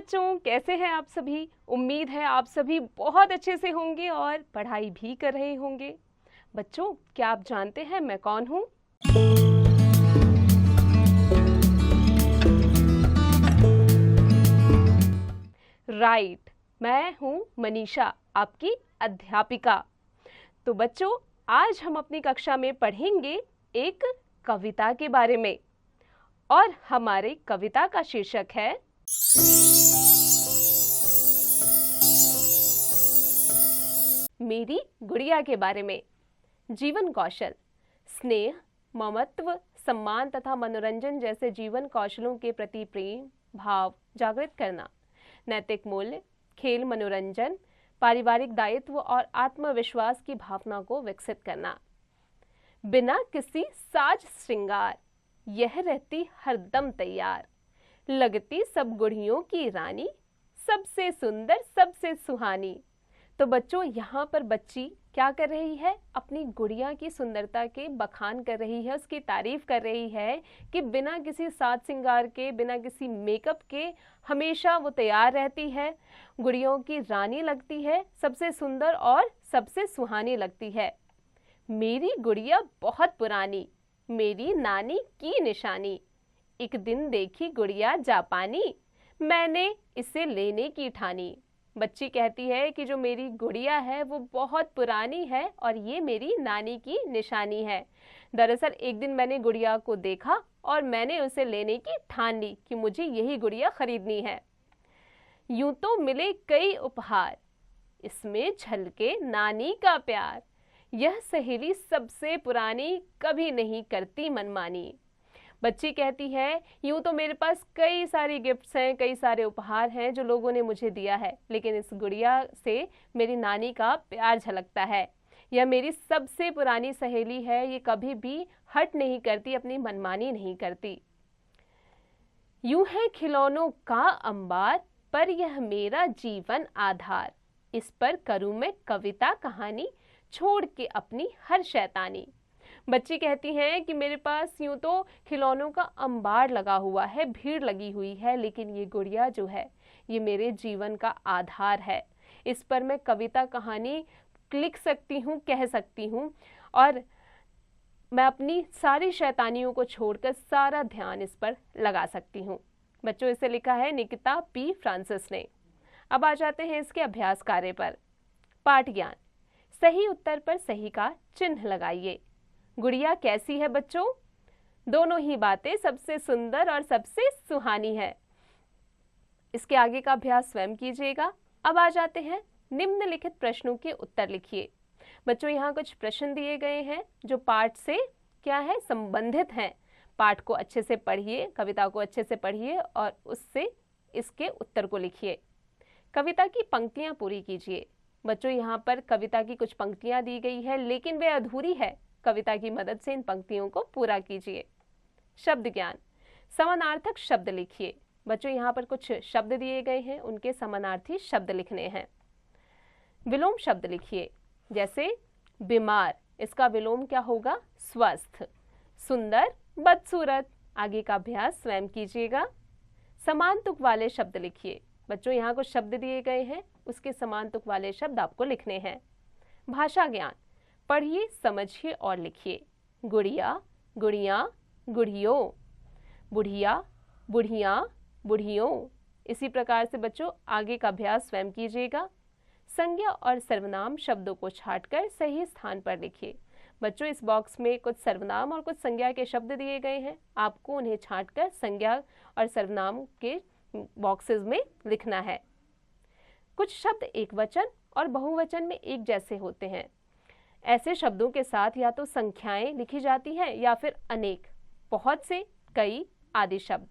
बच्चों, कैसे हैं आप सभी। उम्मीद है आप सभी बहुत अच्छे से होंगे और पढ़ाई भी कर रहे होंगे। बच्चों, क्या आप जानते हैं मैं कौन हूँ? राइट, मैं हूँ मनीषा, आपकी अध्यापिका। तो बच्चों, आज हम अपनी कक्षा में पढ़ेंगे एक कविता के बारे में और हमारे कविता का शीर्षक है मेरी गुड़िया के बारे में। जीवन कौशल, स्नेह, ममत्व, सम्मान तथा मनोरंजन जैसे जीवन कौशलों के प्रति प्रेम भाव जागृत करना, नैतिक मूल्य, खेल, मनोरंजन, पारिवारिक दायित्व और आत्मविश्वास की भावना को विकसित करना। बिना किसी साज श्रृंगार यह रहती हरदम तैयार, लगती सब गुड़ियों की रानी, सबसे सुंदर सबसे सुहानी। तो बच्चों, यहाँ पर बच्ची क्या कर रही है? अपनी गुड़िया की सुंदरता के बखान कर रही है, उसकी तारीफ कर रही है कि बिना किसी साज श्रृंगार के, बिना किसी मेकअप के हमेशा वो तैयार रहती है, गुड़ियों की रानी लगती है, सबसे सुंदर और सबसे सुहानी लगती है। मेरी गुड़िया बहुत पुरानी, मेरी नानी की निशानी, एक दिन देखी गुड़िया जापानी, मैंने इसे लेने की ठानी। बच्ची कहती है कि जो मेरी गुड़िया है वो बहुत पुरानी है और ये मेरी नानी की निशानी है। दरअसल एक दिन मैंने गुड़िया को देखा और मैंने उसे लेने की ठान ली कि मुझे यही गुड़िया खरीदनी है। यूं तो मिले कई उपहार, इसमें झलके नानी का प्यार, यह सहेली सबसे पुरानी, कभी नहीं करती मनमानी। बच्ची कहती है, यूं तो मेरे पास कई सारी गिफ्ट्स हैं, कई सारे उपहार हैं जो लोगों ने मुझे दिया है, लेकिन इस गुड़िया से मेरी नानी का प्यार झलकता है। यह मेरी सबसे पुरानी सहेली है, ये कभी भी हट नहीं करती, अपनी मनमानी नहीं करती। यूं है खिलौनों का अंबार, पर यह मेरा जीवन आधार, इस पर करूं मैं कविता कहानी, छोड़ के अपनी हर शैतानी। बच्ची कहती है कि मेरे पास यूं तो खिलौनों का अंबार लगा हुआ है, भीड़ लगी हुई है, लेकिन ये गुड़िया जो है ये मेरे जीवन का आधार है। इस पर मैं कविता कहानी लिख सकती हूँ, कह सकती हूँ और मैं अपनी सारी शैतानियों को छोड़कर सारा ध्यान इस पर लगा सकती हूँ। बच्चों, इसे लिखा है निकिता पी फ्रांसिस ने। अब आ जाते हैं इसके अभ्यास कार्य पर। पाठ ज्ञान, सही उत्तर पर सही का चिन्ह लगाइए। गुड़िया कैसी है बच्चों? दोनों ही बातें, सबसे सुंदर और सबसे सुहानी है। इसके आगे का अभ्यास स्वयं कीजिएगा। अब आ जाते हैं निम्नलिखित प्रश्नों के उत्तर लिखिए। बच्चों, यहाँ कुछ प्रश्न दिए गए हैं जो पाठ से क्या है, संबंधित हैं। पाठ को अच्छे से पढ़िए, कविता को अच्छे से पढ़िए और उससे इसके उत्तर को लिखिए। कविता की पंक्तियां पूरी कीजिए। बच्चों, यहाँ पर कविता की कुछ पंक्तियां दी गई है लेकिन वे अधूरी है, कविता की मदद से इन पंक्तियों को पूरा कीजिए। शब्द ज्ञान, समानार्थक शब्द लिखिए। बच्चों, यहाँ पर कुछ शब्द दिए गए हैं, उनके समानार्थी शब्द लिखने हैं। विलोम शब्द लिखिए, जैसे बीमार, इसका विलोम क्या होगा? स्वस्थ। सुंदर, बदसूरत। आगे का अभ्यास स्वयं कीजिएगा। समान तुक वाले शब्द लिखिए। बच्चों, यहाँ कुछ शब्द दिए गए हैं, उसके समान तुक वाले शब्द आपको लिखने हैं। भाषा ज्ञान, पढ़िए, समझिए और लिखिए। गुड़िया, गुड़ियाँ, गुड़ियों, बुढ़िया, बुढ़ियाँ, बुढ़ियों। इसी प्रकार से बच्चों आगे का अभ्यास स्वयं कीजिएगा। संज्ञा और सर्वनाम शब्दों को छांटकर सही स्थान पर लिखिए। बच्चों, इस बॉक्स में कुछ सर्वनाम और कुछ संज्ञा के शब्द दिए गए हैं, आपको उन्हें छांटकर संज्ञा और सर्वनाम के बॉक्सेस में लिखना है। कुछ शब्द एक वचन और बहुवचन में एक जैसे होते हैं। ऐसे शब्दों के साथ या तो संख्याएं लिखी जाती हैं या फिर अनेक, बहुत से, कई आदि शब्द।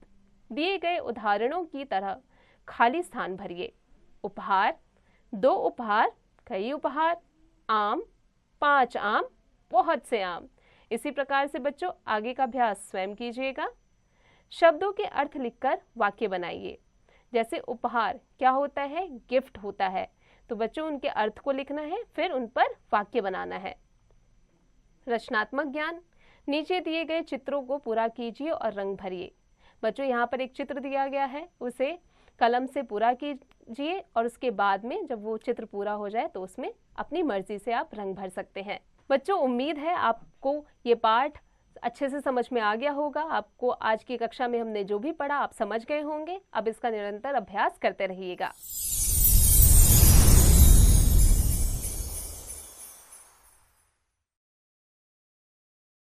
दिए गए उदाहरणों की तरह खाली स्थान भरिए। उपहार, दो उपहार, कई उपहार। आम, 5 आम, बहुत से आम। इसी प्रकार से बच्चों आगे का अभ्यास स्वयं कीजिएगा। शब्दों के अर्थ लिखकर वाक्य बनाइए। जैसे उपहार क्या होता है? गिफ्ट होता है। तो बच्चों उनके अर्थ को लिखना है, फिर उन पर वाक्य बनाना है। रचनात्मक ज्ञान, नीचे दिए गए चित्रों को पूरा कीजिए और रंग भरिए। बच्चों यहाँ पर एक चित्र दिया गया है, उसे कलम से पूरा कीजिए और उसके बाद में जब वो चित्र पूरा हो जाए तो उसमें अपनी मर्जी से आप रंग भर सकते हैं। बच्चों, उम्मीद है आपको ये पाठ अच्छे से समझ में आ गया होगा। आपको आज की कक्षा में हमने जो भी पढ़ा आप समझ गए होंगे। अब इसका निरंतर अभ्यास करते रहिएगा।